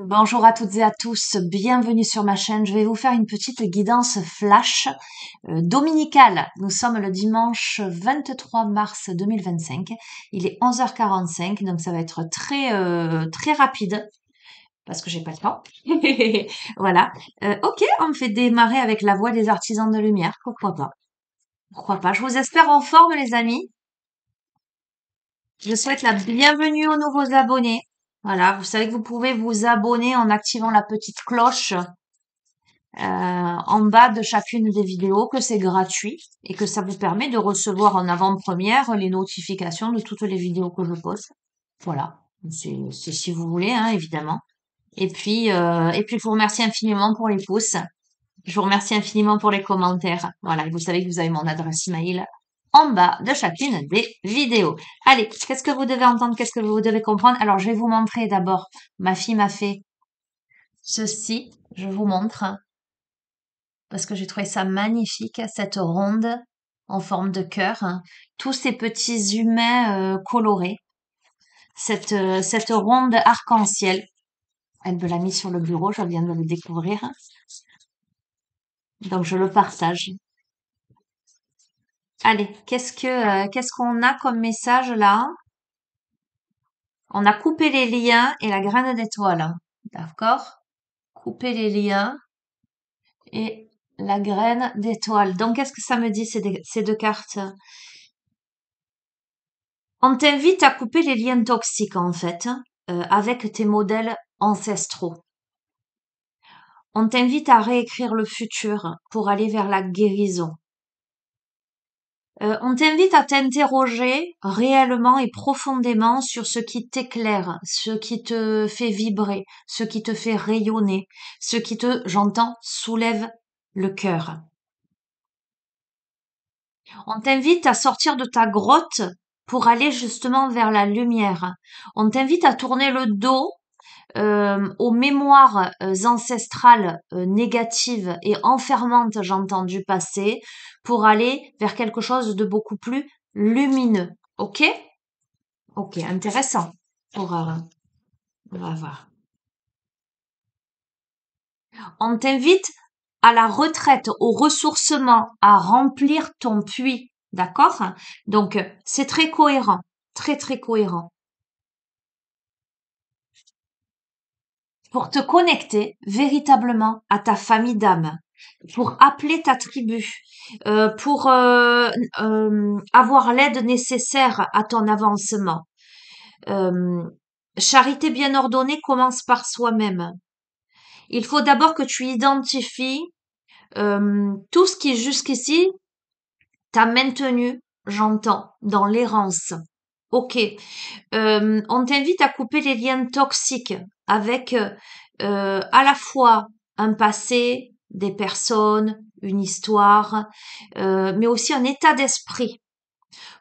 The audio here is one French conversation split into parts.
Bonjour à toutes et à tous, bienvenue sur ma chaîne. Je vais vous faire une petite guidance flash dominicale. Nous sommes le dimanche 23 mars 2025. Il est 11h45, donc ça va être très rapide parce que j'ai pas le temps. Voilà. Ok, on me fait démarrer avec la voix des artisans de lumière. Pourquoi pas? Pourquoi pas? Je vous espère en forme, les amis. Je souhaite la bienvenue aux nouveaux abonnés. Voilà, vous savez que vous pouvez vous abonner en activant la petite cloche en bas de chacune des vidéos, que c'est gratuit et que ça vous permet de recevoir en avant-première les notifications de toutes les vidéos que je poste. Voilà, c'est si vous voulez, hein, évidemment. Et puis, je vous remercie infiniment pour les pouces. Je vous remercie infiniment pour les commentaires. Voilà, et vous savez que vous avez mon adresse email en bas de chacune des vidéos. Allez, qu'est-ce que vous devez entendre? Qu'est-ce que vous devez comprendre? Alors, je vais vous montrer d'abord. Ma fille m'a fait ceci. Je vous montre parce que j'ai trouvé ça magnifique, cette ronde en forme de cœur, hein. Tous ces petits humains colorés, cette ronde arc-en-ciel. Elle me l'a mis sur le bureau, je viens de le découvrir, donc je le partage. Allez, qu'est-ce qu'on a comme message là? On a coupé les liens et la graine d'étoile, d'accord? Couper les liens et la graine d'étoile. Donc, qu'est-ce que ça me dit ces deux cartes? On t'invite à couper les liens toxiques, en fait, avec tes modèles ancestraux. On t'invite à réécrire le futur pour aller vers la guérison. On t'invite à t'interroger réellement et profondément sur ce qui t'éclaire, ce qui te fait vibrer, ce qui te fait rayonner, ce qui te, j'entends, soulève le cœur. On t'invite à sortir de ta grotte pour aller justement vers la lumière. On t'invite à tourner le dos aux mémoires ancestrales négatives et enfermantes, j'entends, du passé, pour aller vers quelque chose de beaucoup plus lumineux. Ok? Ok, intéressant. On va voir. On t'invite à la retraite, au ressourcement, à remplir ton puits. D'accord? Donc, c'est très cohérent. Très, très cohérent. Pour te connecter véritablement à ta famille d'âme, pour appeler ta tribu, pour avoir l'aide nécessaire à ton avancement. Euh, Charité bien ordonnée commence par soi-même. Il faut d'abord que tu identifies tout ce qui jusqu'ici t'a maintenu, j'entends, dans l'errance. Ok. On t'invite à couper les liens toxiques avec à la fois un passé, des personnes, une histoire, mais aussi un état d'esprit.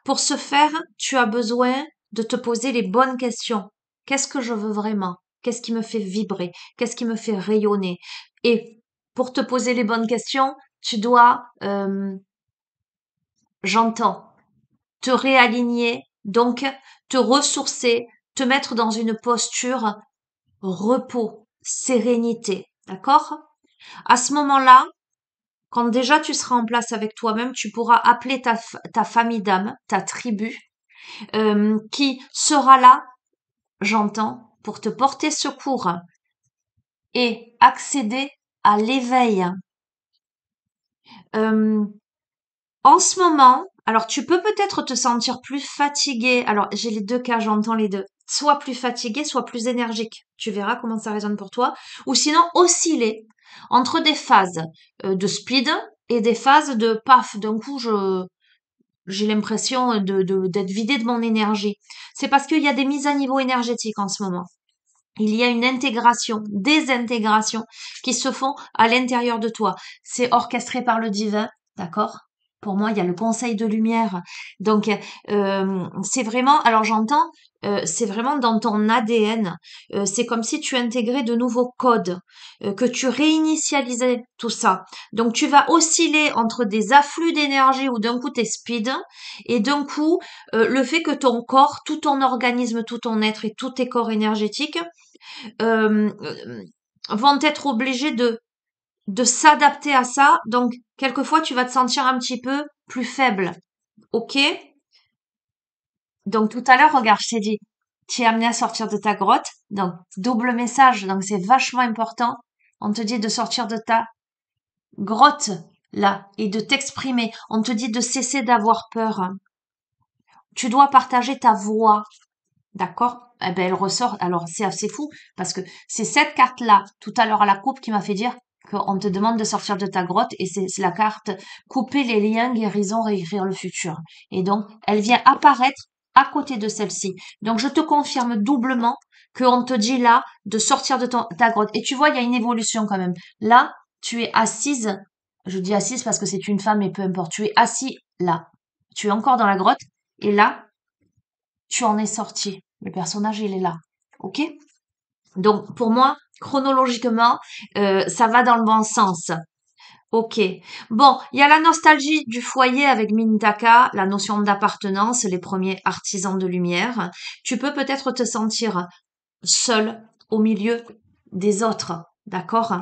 Pour ce faire, tu as besoin de te poser les bonnes questions. Qu'est-ce que je veux vraiment? Qu'est-ce qui me fait vibrer? Qu'est-ce qui me fait rayonner? Et pour te poser les bonnes questions, tu dois, j'entends, te réaligner, donc te ressourcer, te mettre dans une posture repos, sérénité, d'accord? À ce moment-là, quand déjà tu seras en place avec toi-même, tu pourras appeler ta famille d'âme, ta tribu, qui sera là, j'entends, pour te porter secours et accéder à l'éveil. Euh, En ce moment, alors tu peux peut-être te sentir plus fatigué. Alors j'ai les deux cas, j'entends les deux. Soit plus fatigué, soit plus énergique. Tu verras comment ça résonne pour toi. Ou sinon osciller entre des phases de speed et des phases de paf. D'un coup, j'ai l'impression d'être vidé de mon énergie. C'est parce qu'il y a des mises à niveau énergétiques en ce moment. Il y a une intégration, des intégrations qui se font à l'intérieur de toi. C'est orchestré par le divin, d'accord? Pour moi, il y a le conseil de lumière. Donc, c'est vraiment, alors j'entends, c'est vraiment dans ton ADN. C'est comme si tu intégrais de nouveaux codes, que tu réinitialisais tout ça. Donc, tu vas osciller entre des afflux d'énergie où d'un coup t'es speed et d'un coup, le fait que ton corps, tout ton organisme, tout ton être et tous tes corps énergétiques vont être obligés de s'adapter à ça. Donc, quelquefois, tu vas te sentir un petit peu plus faible. OK? Donc, tout à l'heure, regarde, je t'ai dit, tu es amené à sortir de ta grotte. Donc, double message. Donc, c'est vachement important. On te dit de sortir de ta grotte, là, et de t'exprimer. On te dit de cesser d'avoir peur. Tu dois partager ta voix. D'accord? Eh ben, elle ressort. Alors, c'est assez fou parce que c'est cette carte-là, tout à l'heure à la coupe, qui m'a fait dire qu'on te demande de sortir de ta grotte et c'est la carte couper les liens, guérison, réécrire le futur. Et donc, elle vient apparaître à côté de celle-ci. Donc, je te confirme doublement qu'on te dit là de sortir de ta grotte. Et tu vois, il y a une évolution quand même. Là, tu es assise. Je dis assise parce que c'est une femme, mais peu importe. Tu es assis là. Tu es encore dans la grotte. Et là, tu en es sorti. Le personnage, il est là. OK? Donc, pour moi, chronologiquement, ça va dans le bon sens. OK. Bon, il y a la nostalgie du foyer avec Mintaka, la notion d'appartenance, les premiers artisans de lumière. Tu peux peut-être te sentir seul au milieu des autres. D'accord?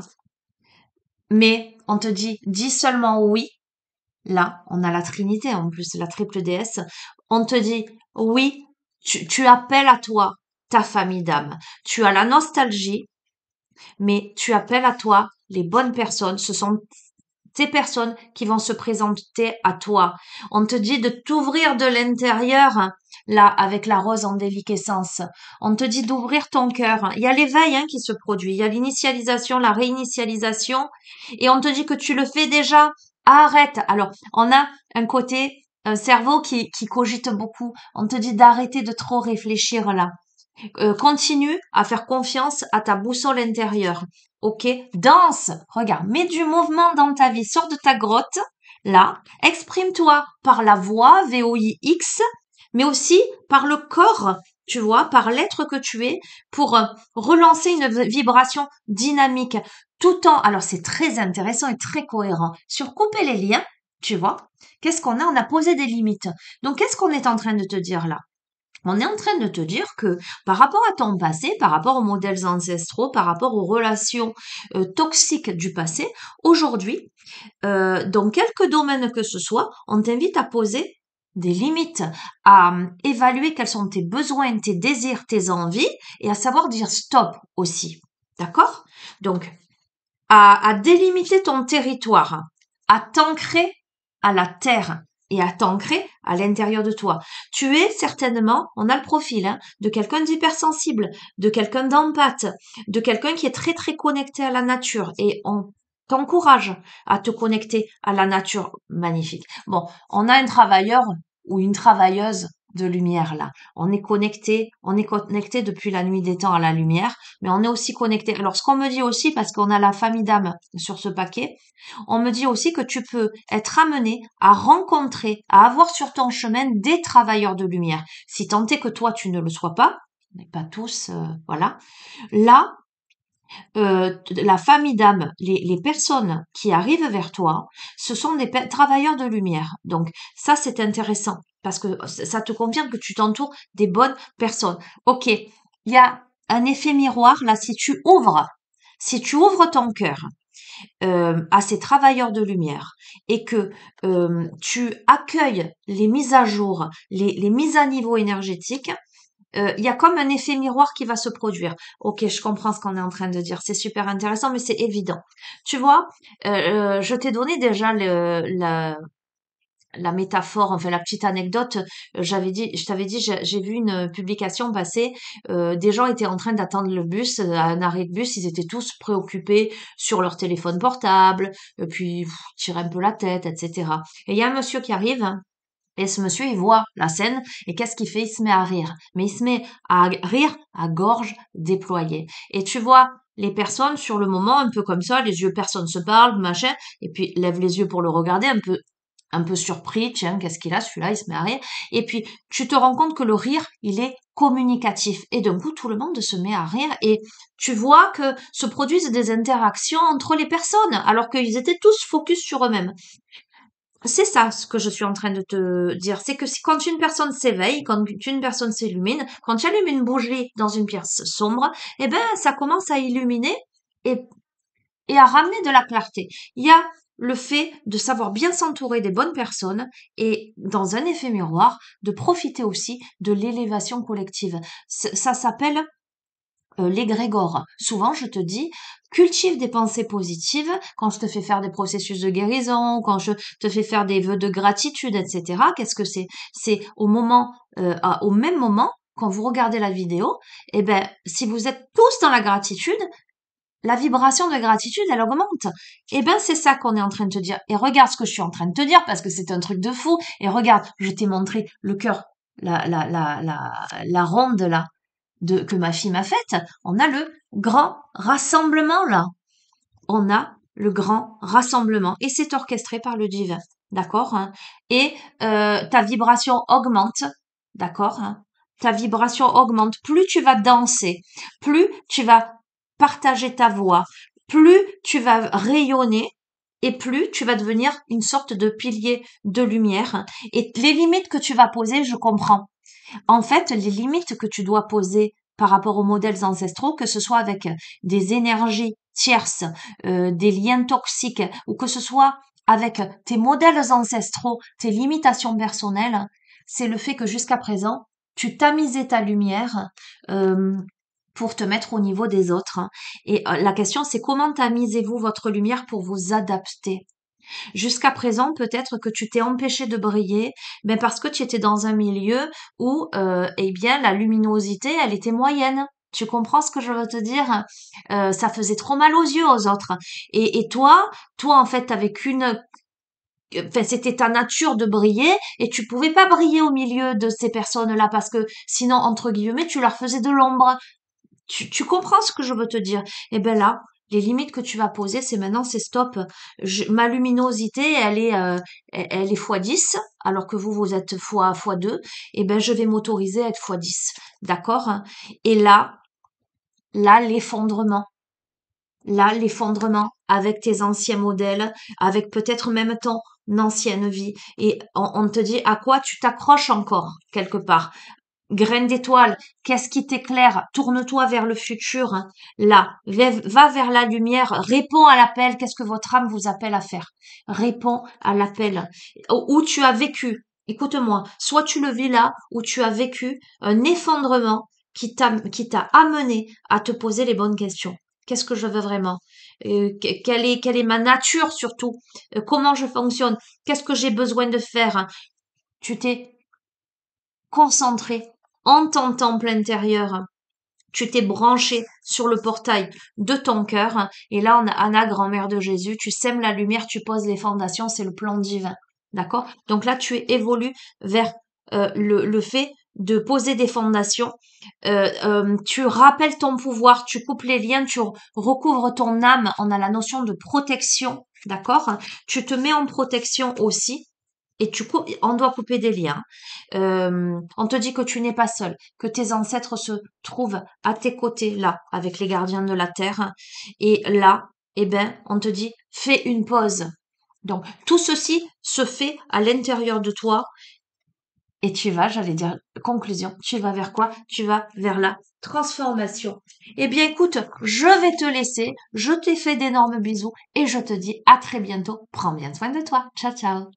Mais on te dit, dis seulement oui. Là, on a la Trinité en plus, la triple déesse. On te dit, oui, tu appelles à toi ta famille d'âme. Tu as la nostalgie, mais tu appelles à toi les bonnes personnes. Ce sont ces personnes qui vont se présenter à toi. On te dit de t'ouvrir de l'intérieur, là, avec la rose en déliquescence. On te dit d'ouvrir ton cœur. Il y a l'éveil qui se produit. Il y a l'initialisation, la réinitialisation. Et on te dit que tu le fais déjà. Arrête. Alors, on a un côté, un cerveau qui cogite beaucoup. On te dit d'arrêter de trop réfléchir là. Continue à faire confiance à ta boussole intérieure. Ok? Danse. Regarde, mets du mouvement dans ta vie. Sors de ta grotte. Là, exprime-toi par la voix, VOIX, mais aussi par le corps, tu vois, par l'être que tu es, pour relancer une vibration dynamique. Tout en, alors c'est très intéressant et très cohérent. Sur couper les liens, tu vois, qu'est-ce qu'on a? On a posé des limites. Donc, qu'est-ce qu'on est en train de te dire là? On est en train de te dire que par rapport à ton passé, par rapport aux modèles ancestraux, par rapport aux relations toxiques du passé, aujourd'hui, dans quelques domaines que ce soit, on t'invite à poser des limites, à évaluer quels sont tes besoins, tes désirs, tes envies, et à savoir dire stop aussi. D'accord? Donc, à délimiter ton territoire, à t'ancrer à la terre et à t'ancrer à l'intérieur de toi. Tu es certainement, on a le profil de quelqu'un d'hypersensible, de quelqu'un d'empathe, de quelqu'un qui est très très connecté à la nature et on t'encourage à te connecter à la nature. Magnifique. Bon, on a un travailleur ou une travailleuse de lumière là. On est connecté depuis la nuit des temps à la lumière, mais on est aussi connecté. Alors ce qu'on me dit aussi, parce qu'on a la famille d'âme sur ce paquet, on me dit aussi que tu peux être amené à rencontrer, à avoir sur ton chemin des travailleurs de lumière. Si tant est que toi tu ne le sois pas, on n'est pas tous, voilà. Là, la famille d'âme, les personnes qui arrivent vers toi, ce sont des travailleurs de lumière. Donc ça, c'est intéressant parce que ça te confirme que tu t'entoures des bonnes personnes. Ok, il y a un effet miroir là. Si tu ouvres ton cœur à ces travailleurs de lumière et que tu accueilles les mises à jour, les mises à niveau énergétiques, il y a comme un effet miroir qui va se produire. Ok, je comprends ce qu'on est en train de dire. C'est super intéressant, mais c'est évident. Tu vois, je t'ai donné déjà la métaphore, enfin la petite anecdote. Je t'avais dit, j'ai vu une publication passer. Des gens étaient en train d'attendre le bus, à un arrêt de bus. Ils étaient tous préoccupés sur leur téléphone portable, puis tiraient un peu la tête, etc. Et il y a un monsieur qui arrive. Et ce monsieur, il voit la scène, et qu'est-ce qu'il fait? Il se met à rire. Mais il se met à rire à gorge déployée. Et tu vois, les personnes, sur le moment, un peu comme ça, les yeux, personne se parle, machin, et puis lève les yeux pour le regarder, un peu surpris, tiens, qu'est-ce qu'il a, celui-là, il se met à rire. Et puis, tu te rends compte que le rire, il est communicatif. Et d'un coup, tout le monde se met à rire, et tu vois que se produisent des interactions entre les personnes, alors qu'ils étaient tous focus sur eux-mêmes. C'est ça ce que je suis en train de te dire. C'est que quand une personne s'éveille, quand une personne s'illumine, quand tu allumes une bougie dans une pièce sombre, eh ben, ça commence à illuminer et, et à ramener de la clarté. Il y a le fait de savoir bien s'entourer des bonnes personnes et, dans un effet miroir, de profiter aussi de l'élévation collective. Ça s'appelle l'égrégore. Souvent, je te dis, cultive des pensées positives quand je te fais faire des processus de guérison, quand je te fais faire des vœux de gratitude, etc. Qu'est-ce que c'est? C'est au même moment, quand vous regardez la vidéo, eh ben, si vous êtes tous dans la gratitude, la vibration de gratitude, elle augmente. Eh ben, c'est ça qu'on est en train de te dire. Et regarde ce que je suis en train de te dire parce que c'est un truc de fou. Et regarde, je t'ai montré le cœur, la ronde là que ma fille m'a faite, on a le grand rassemblement là. On a le grand rassemblement et c'est orchestré par le divin, d'accord, hein. Et ta vibration augmente, d'accord, hein. Ta vibration augmente. Plus tu vas danser, plus tu vas partager ta voix, plus tu vas rayonner et plus tu vas devenir une sorte de pilier de lumière. Et les limites que tu vas poser, je comprends. En fait, les limites que tu dois poser par rapport aux modèles ancestraux, que ce soit avec des énergies tierces, des liens toxiques, ou que ce soit avec tes modèles ancestraux, tes limitations personnelles, c'est le fait que jusqu'à présent, tu tamisais ta lumière euh, pour te mettre au niveau des autres. Et la question, c'est comment tamisez-vous votre lumière pour vous adapter? Jusqu'à présent, peut-être que tu t'es empêché de briller, mais parce que tu étais dans un milieu où, eh bien, la luminosité, elle était moyenne. Tu comprends ce que je veux te dire? Ça faisait trop mal aux yeux aux autres. Et toi, en fait, t'avais qu'une, enfin, c'était ta nature de briller et tu pouvais pas briller au milieu de ces personnes-là parce que sinon, entre guillemets, tu leur faisais de l'ombre. Tu comprends ce que je veux te dire? Eh ben là, les limites que tu vas poser, c'est maintenant, c'est stop. Ma luminosité, elle est x10, alors que vous êtes fois 2. Eh ben, je vais m'autoriser à être x10. D'accord? Et là, l'effondrement. Là, l'effondrement avec tes anciens modèles, avec peut-être même ton ancienne vie. Et on te dit à quoi tu t'accroches encore quelque part. Graine d'étoile, qu'est-ce qui t'éclaire? Tourne-toi vers le futur, hein. Là, va vers la lumière, réponds à l'appel. Qu'est-ce que votre âme vous appelle à faire? Réponds à l'appel. Où tu as vécu. Écoute-moi, soit tu le vis là, où tu as vécu un effondrement qui t'a amené à te poser les bonnes questions. Qu'est-ce que je veux vraiment? Quelle est ma nature surtout? Comment je fonctionne? Qu'est-ce que j'ai besoin de faire? Tu t'es concentré en ton temple intérieur. Tu t'es branché sur le portail de ton cœur. Et là, Anna, grand-mère de Jésus, tu sèmes la lumière, tu poses les fondations, c'est le plan divin. D'accord? Donc là, tu évolues vers le fait de poser des fondations. Tu rappelles ton pouvoir, tu coupes les liens, tu recouvres ton âme. On a la notion de protection. D'accord? Tu te mets en protection aussi. Et on doit couper des liens. On te dit que tu n'es pas seul, que tes ancêtres se trouvent à tes côtés là, avec les gardiens de la terre. Et là, eh ben, on te dit, fais une pause. Donc, tout ceci se fait à l'intérieur de toi. Et tu vas, j'allais dire, conclusion, tu vas vers quoi? Tu vas vers la transformation. Eh bien, écoute, je vais te laisser. Je t'ai fait d'énormes bisous et je te dis à très bientôt. Prends bien soin de toi. Ciao, ciao.